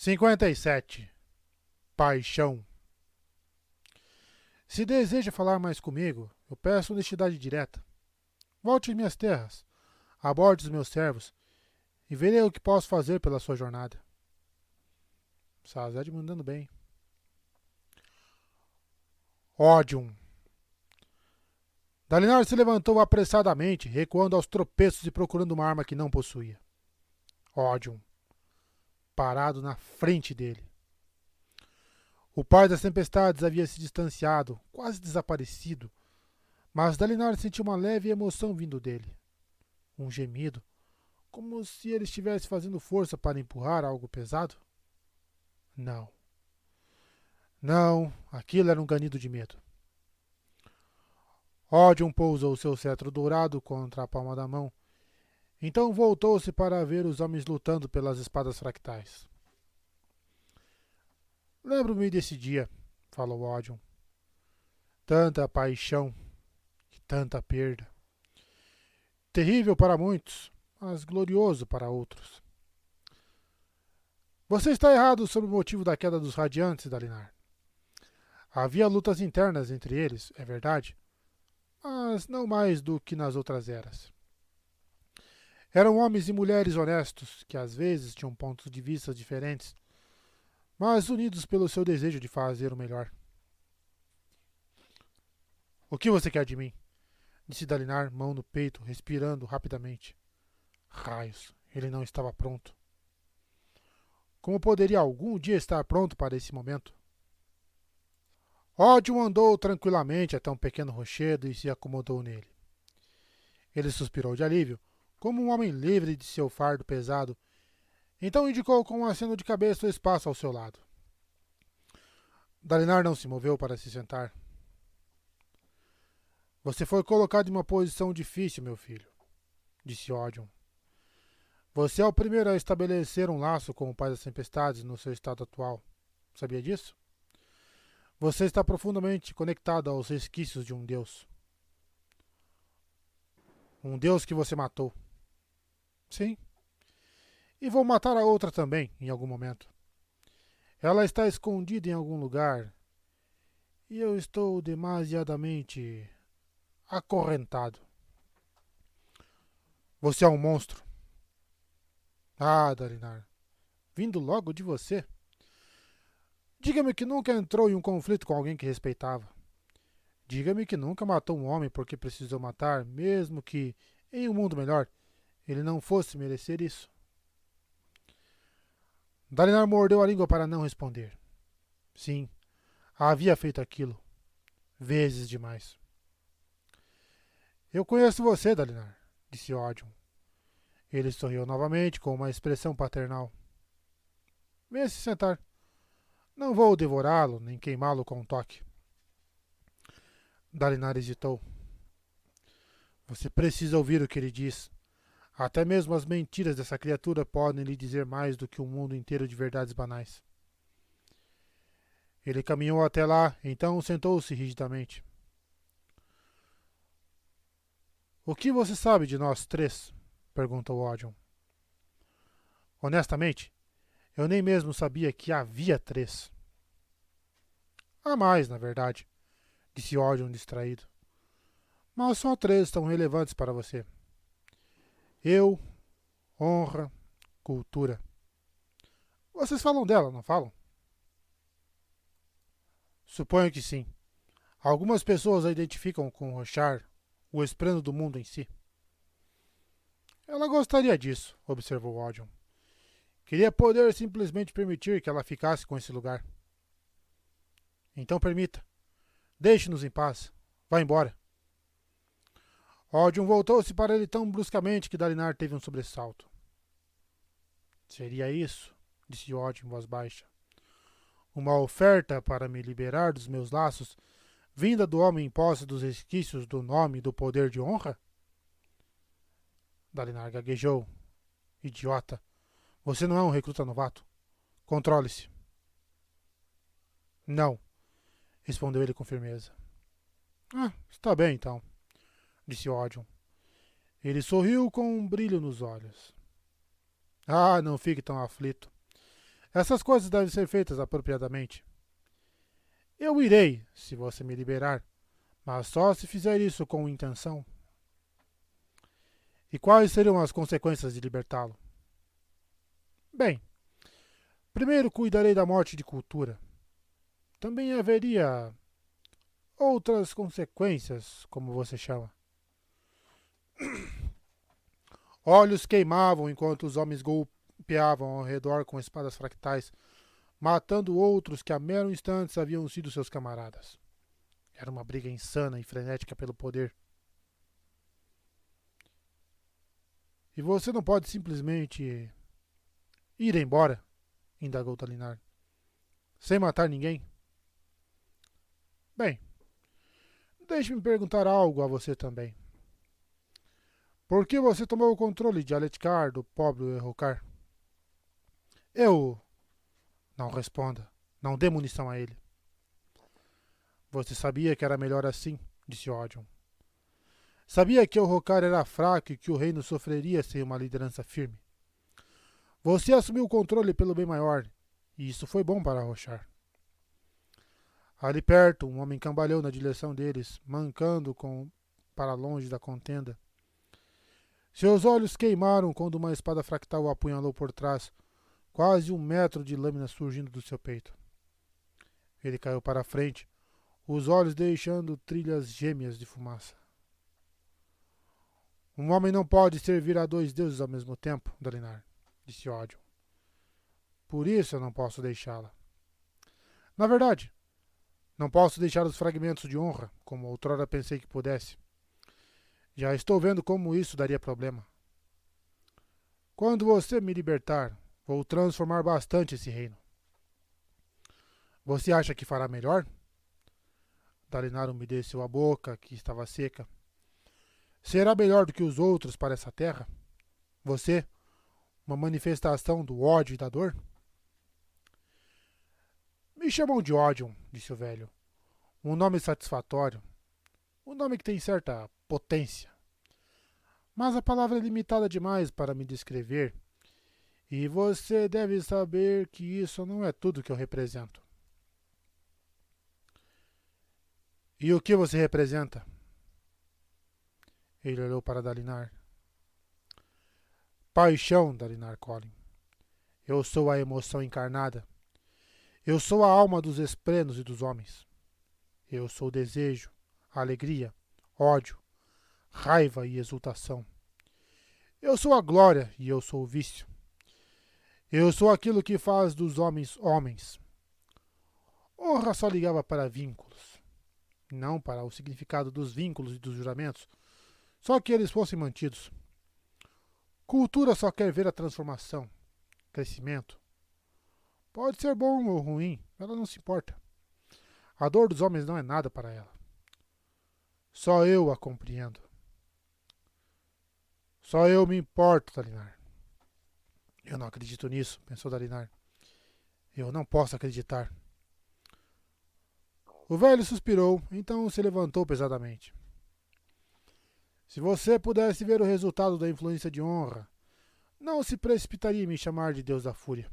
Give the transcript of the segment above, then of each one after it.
57. Paixão. Se deseja falar mais comigo, eu peço honestidade direta. Volte às minhas terras, aborde os meus servos, e verei o que posso fazer pela sua jornada. Sazed mandando bem. Ódium. Dalinar se levantou apressadamente, recuando aos tropeços e procurando uma arma que não possuía. Ódium. Parado na frente dele. O pai das tempestades havia se distanciado, quase desaparecido, mas Dalinar sentiu uma leve emoção vindo dele. Um gemido, como se ele estivesse fazendo força para empurrar algo pesado. Não. Não, aquilo era um ganido de medo. Ódium pousou seu cetro dourado contra a palma da mão. Então voltou-se para ver os homens lutando pelas espadas fractais. Lembro-me desse dia, falou Ódium. Tanta paixão e tanta perda. Terrível para muitos, mas glorioso para outros. Você está errado sobre o motivo da queda dos Radiantes, Dalinar. Havia lutas internas entre eles, é verdade, mas não mais do que nas outras eras. Eram homens e mulheres honestos, que às vezes tinham pontos de vista diferentes, mas unidos pelo seu desejo de fazer o melhor. O que você quer de mim? Disse Dalinar, mão no peito, respirando rapidamente. Raios, ele não estava pronto. Como poderia algum dia estar pronto para esse momento? Ódium andou tranquilamente até um pequeno rochedo e se acomodou nele. Ele suspirou de alívio, como um homem livre de seu fardo pesado, então indicou com um aceno de cabeça o espaço ao seu lado. Dalinar não se moveu para se sentar. Você foi colocado em uma posição difícil, meu filho, disse Ódium. Você é o primeiro a estabelecer um laço com o Pai das Tempestades no seu estado atual. Sabia disso? Você está profundamente conectado aos resquícios de um Deus. Um Deus que você matou. Sim. E vou matar a outra também, em algum momento. Ela está escondida em algum lugar. E eu estou demasiadamente acorrentado. Você é um monstro. Ah, Dalinar. Vindo logo de você. Diga-me que nunca entrou em um conflito com alguém que respeitava. Diga-me que nunca matou um homem porque precisou matar, mesmo que, em um mundo melhor, ele não fosse merecer isso. Dalinar mordeu a língua para não responder. Sim, havia feito aquilo. Vezes demais. Eu conheço você, Dalinar, disse Ódium. Ele sorriu novamente com uma expressão paternal. Venha se sentar. Não vou devorá-lo, nem queimá-lo com um toque. Dalinar hesitou. Você precisa ouvir o que ele diz. Até mesmo as mentiras dessa criatura podem lhe dizer mais do que um mundo inteiro de verdades banais. Ele caminhou até lá, então sentou-se rigidamente. O que você sabe de nós três? Perguntou Ódium. Honestamente, eu nem mesmo sabia que havia três. Há mais, na verdade, disse Ódium distraído. Mas só três tão relevantes para você. Eu, honra, cultura. Vocês falam dela, não falam? Suponho que sim. Algumas pessoas a identificam com Roshar, o esplêndido do mundo em si. Ela gostaria disso, observou Ódium. Queria poder simplesmente permitir que ela ficasse com esse lugar. Então permita. Deixe-nos em paz. Vá embora. Ódium voltou-se para ele tão bruscamente que Dalinar teve um sobressalto. Seria isso? Disse Ódium em voz baixa. Uma oferta para me liberar dos meus laços, vinda do homem em posse dos resquícios do nome e do poder de honra? Dalinar gaguejou. Idiota. Você não é um recruta novato. Controle-se. Não, respondeu ele com firmeza. Ah, está bem então, disse Ódium. Ele sorriu com um brilho nos olhos. Ah, não fique tão aflito. Essas coisas devem ser feitas apropriadamente. Eu irei, se você me liberar, mas só se fizer isso com intenção. E quais seriam as consequências de libertá-lo? Bem, primeiro cuidarei da morte de cultura. Também haveria outras consequências, como você chama. Olhos queimavam enquanto os homens golpeavam ao redor com espadas fractais, matando outros que há meros instantes haviam sido seus camaradas. Era uma briga insana e frenética pelo poder. E você não pode simplesmente ir embora, indagou Dalinar, sem matar ninguém? Bem, deixe-me perguntar algo a você também. Por que você tomou o controle de Aletkar do pobre Errokar? Eu... Não responda. Não dê munição a ele. Você sabia que era melhor assim, disse Odion. Sabia que Errokar era fraco e que o reino sofreria sem uma liderança firme. Você assumiu o controle pelo bem maior, e isso foi bom para Rochar. Ali perto, um homem cambalhou na direção deles, mancando para longe da contenda. Seus olhos queimaram quando uma espada fractal o apunhalou por trás, quase 1 metro de lâmina surgindo do seu peito. Ele caiu para a frente, os olhos deixando trilhas gêmeas de fumaça. Um homem não pode servir a 2 deuses ao mesmo tempo, Dalinar, disse Odion. Por isso eu não posso deixá-la. Na verdade, não posso deixar os fragmentos de honra, como outrora pensei que pudesse. Já estou vendo como isso daria problema. Quando você me libertar, vou transformar bastante esse reino. Você acha que fará melhor? Dalinar umedeceu a boca, que estava seca. Será melhor do que os outros para essa terra? Você, uma manifestação do ódio e da dor? Me chamam de Odion, disse o velho. Um nome satisfatório. Um nome que tem certa potência. Mas a palavra é limitada demais para me descrever. E você deve saber que isso não é tudo que eu represento. E o que você representa? Ele olhou para Dalinar. Paixão, Dalinar Collin. Eu sou a emoção encarnada. Eu sou a alma dos esprenos e dos homens. Eu sou desejo, alegria, ódio, raiva e exultação. Eu sou a glória e eu sou o vício. Eu sou aquilo que faz dos homens homens. Honra só ligava para vínculos, não para o significado dos vínculos e dos juramentos, só que eles fossem mantidos. Cultura só quer ver a transformação, crescimento. Pode ser bom ou ruim, ela não se importa. A dor dos homens não é nada para ela. Só eu a compreendo. Só eu me importo, Dalinar. Eu não acredito nisso, pensou Dalinar. Eu não posso acreditar. O velho suspirou, então se levantou pesadamente. Se você pudesse ver o resultado da influência de honra, não se precipitaria em me chamar de Deus da Fúria.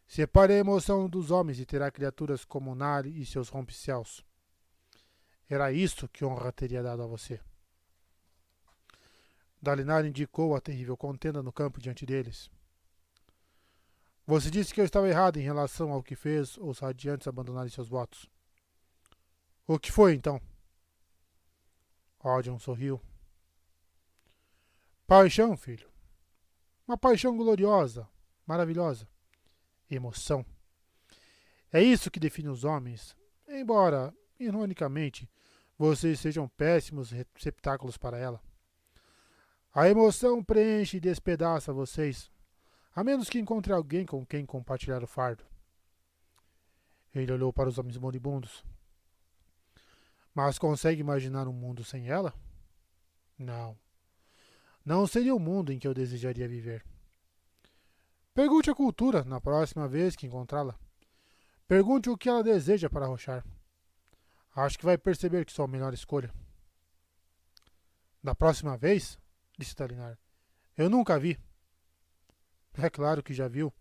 Separe a emoção dos homens e terá criaturas como Nari e seus rompecéus. Era isto que honra teria dado a você. Dalinar indicou a terrível contenda no campo diante deles. Você disse que eu estava errado em relação ao que fez os radiantes abandonarem seus votos. O que foi, então? Odion sorriu. Paixão, filho. Uma paixão gloriosa, maravilhosa. Emoção. É isso que define os homens, embora, ironicamente, vocês sejam péssimos receptáculos para ela. A emoção preenche e despedaça vocês, a menos que encontre alguém com quem compartilhar o fardo. Ele olhou para os homens moribundos. Mas consegue imaginar um mundo sem ela? Não. Não seria o mundo em que eu desejaria viver. Pergunte à cultura na próxima vez que encontrá-la. Pergunte o que ela deseja para Rochar. Acho que vai perceber que sou a melhor escolha. Da próxima vez? Disse Dalinar. Eu nunca vi. É claro que já viu.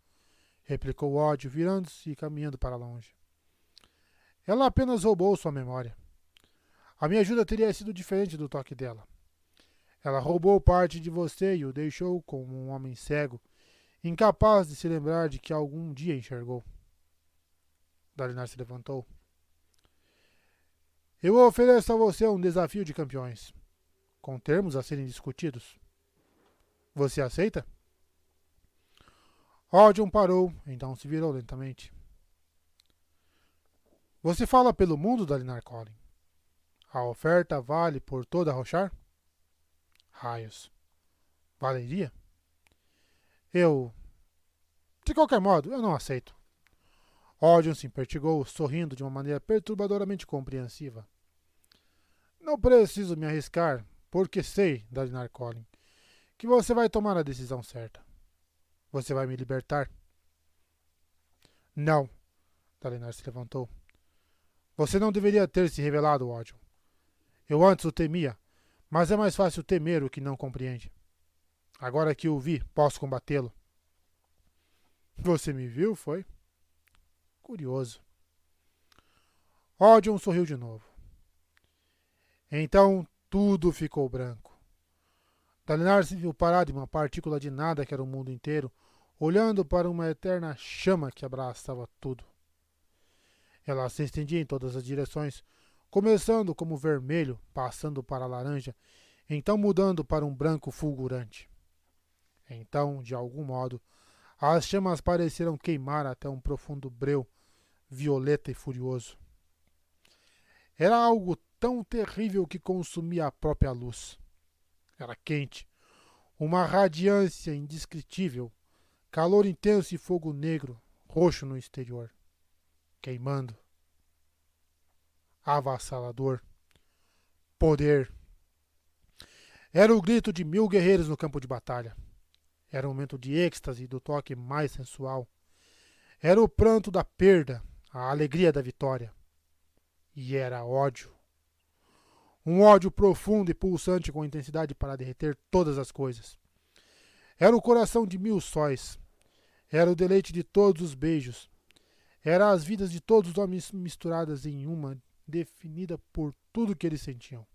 replicou Ódio, virando-se e caminhando para longe. Ela apenas roubou sua memória. A minha ajuda teria sido diferente do toque dela. Ela roubou parte de você e o deixou como um homem cego, incapaz de se lembrar de que algum dia enxergou. Dalinar se levantou. Eu ofereço a você um desafio de campeões, com termos a serem discutidos. Você aceita? Odeon parou, então se virou lentamente. Você fala pelo mundo, Dalinar Collin? A oferta vale por toda Roshar? Raios. Valeria? Eu... De qualquer modo, eu não aceito. Odeon se impertigou, sorrindo de uma maneira perturbadoramente compreensiva. Não preciso me arriscar, porque sei, Dalinar Collin, que você vai tomar a decisão certa. Você vai me libertar? Não. Dalinar se levantou. Você não deveria ter se revelado, Odeon. Eu antes o temia, mas é mais fácil temer o que não compreende. Agora que o vi, posso combatê-lo. Você me viu, foi? Curioso. Odeon sorriu de novo. Então tudo ficou branco. Dalinar se viu parado em uma partícula de nada que era o mundo inteiro, olhando para uma eterna chama que abraçava tudo. Ela se estendia em todas as direções, começando como vermelho, passando para laranja, então mudando para um branco fulgurante. Então, de algum modo, as chamas pareceram queimar até um profundo breu, violeta e furioso. Era algo tão terrível que consumia a própria luz. Era quente, uma radiância indescritível, calor intenso e fogo negro, roxo no exterior, queimando. Avassalador. Poder. Era o grito de 1000 guerreiros no campo de batalha. Era um momento de êxtase do toque mais sensual. Era o pranto da perda, a alegria da vitória. E era ódio. Um ódio profundo e pulsante com intensidade para derreter todas as coisas. Era o coração de 1000 sóis. Era o deleite de todos os beijos. Era as vidas de todos os homens misturadas em uma, definida por tudo que eles sentiam.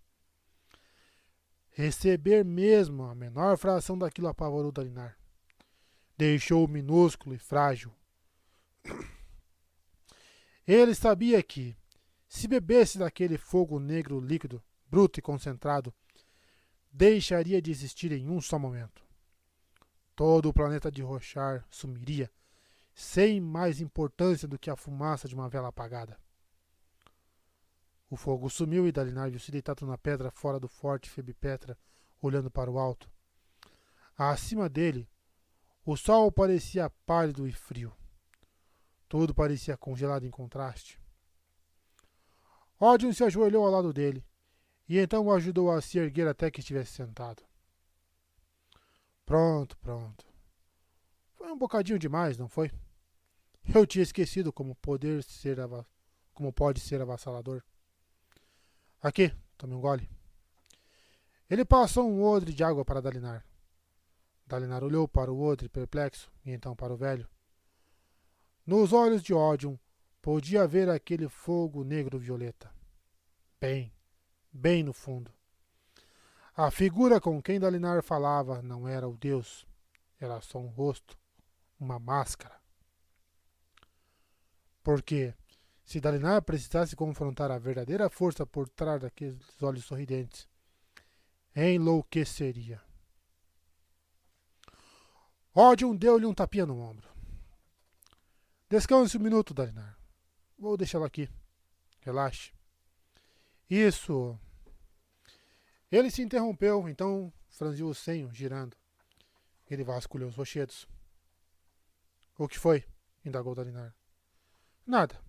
Receber mesmo a menor fração daquilo apavorou Dalinar. Deixou-o minúsculo e frágil. Ele sabia que, se bebesse daquele fogo negro líquido, bruto e concentrado, deixaria de existir em um só momento. Todo o planeta de Roshar sumiria, sem mais importância do que a fumaça de uma vela apagada. O fogo sumiu e Dalinar viu-se deitado na pedra fora do forte Febipetra, olhando para o alto. Acima dele, o sol parecia pálido e frio. Tudo parecia congelado em contraste. Odeon se ajoelhou ao lado dele, e então o ajudou a se erguer até que estivesse sentado. Pronto. Foi um bocadinho demais, não foi? Eu tinha esquecido como pode ser avassalador. Aqui, tome um gole. Ele passou um odre de água para Dalinar. Dalinar olhou para o odre perplexo e então para o velho. Nos olhos de Odeon podia ver aquele fogo negro-violeta. Bem no fundo. A figura com quem Dalinar falava não era o Deus. Era só um rosto, uma máscara. Porque, se Dalinar precisasse confrontar a verdadeira força por trás daqueles olhos sorridentes, enlouqueceria. Odeon deu-lhe um tapinha no ombro. Descanse um minuto, Dalinar. Vou deixá-lo aqui. Relaxe. Isso. Ele se interrompeu, então franziu o senho, girando. Ele vasculhou os rochedos. O que foi? Indagou Dalinar. Nada.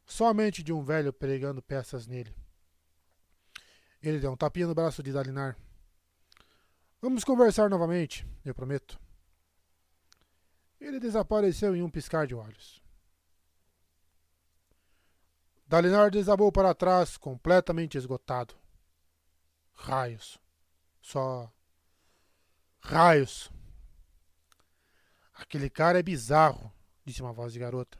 Somente de um velho pregando peças nele. Ele deu um tapinha no braço de Dalinar. Vamos conversar novamente, eu prometo. Ele desapareceu em um piscar de olhos. Dalinar desabou para trás, completamente esgotado. Raios. Só raios. Aquele cara é bizarro, disse uma voz de garota.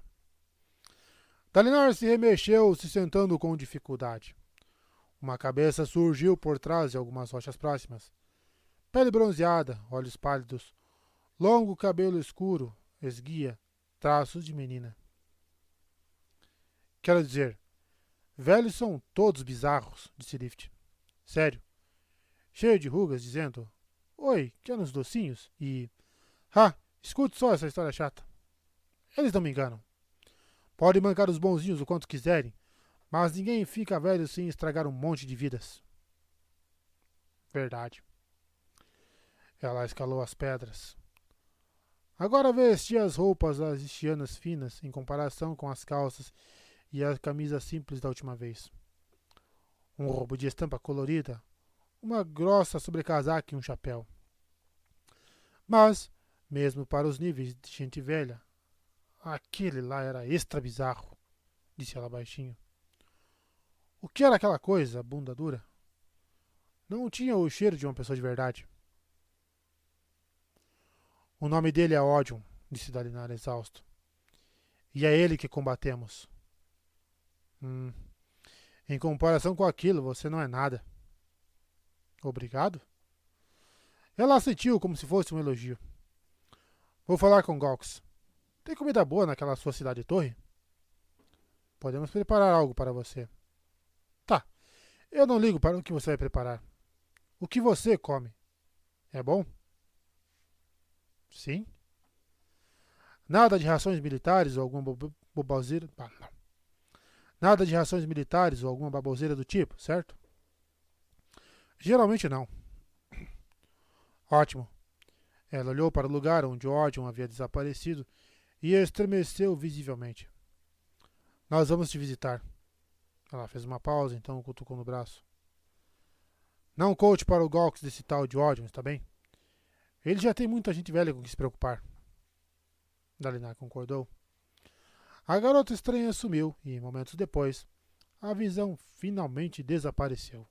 Dalinar se remexeu, se sentando com dificuldade. Uma cabeça surgiu por trás de algumas rochas próximas. Pele bronzeada, olhos pálidos, longo cabelo escuro, esguia, traços de menina. Quero dizer, velhos são todos bizarros, disse Lift. Sério. Cheio de rugas, dizendo: Oi, quer uns docinhos? E... escute só essa história chata. Eles não me enganam. Podem mancar os bonzinhos o quanto quiserem, mas ninguém fica velho sem estragar um monte de vidas. Verdade. Ela escalou as pedras. Agora vestia as roupas haitianas finas em comparação com as calças e a camisa simples da última vez. Um roubo de estampa colorida, uma grossa sobrecasaca e um chapéu. Mas, mesmo para os níveis de gente velha, aquele lá era extra bizarro, disse ela baixinho. O que era aquela coisa, bunda dura? Não tinha o cheiro de uma pessoa de verdade. O nome dele é Odium, disse Dalinar exausto. E é ele que combatemos. Em comparação com aquilo, você não é nada. Obrigado? Ela assentiu como se fosse um elogio. Vou falar com Gaux. Tem comida boa naquela sua cidade-torre? Podemos preparar algo para você. Tá, eu não ligo para o que você vai preparar. O que você come é bom? Sim. Nada de rações militares ou alguma baboseira. Não. Nada de rações militares ou alguma baboseira do tipo, certo? Geralmente não. Ótimo. Ela olhou para o lugar onde Odium havia desaparecido e estremeceu visivelmente. Nós vamos te visitar. Ela fez uma pausa, então cutucou no braço. Não conte para o Gaux desse tal de Odium, está bem? Ele já tem muita gente velha com que se preocupar. Dalinar concordou. A garota estranha sumiu e, momentos depois, a visão finalmente desapareceu.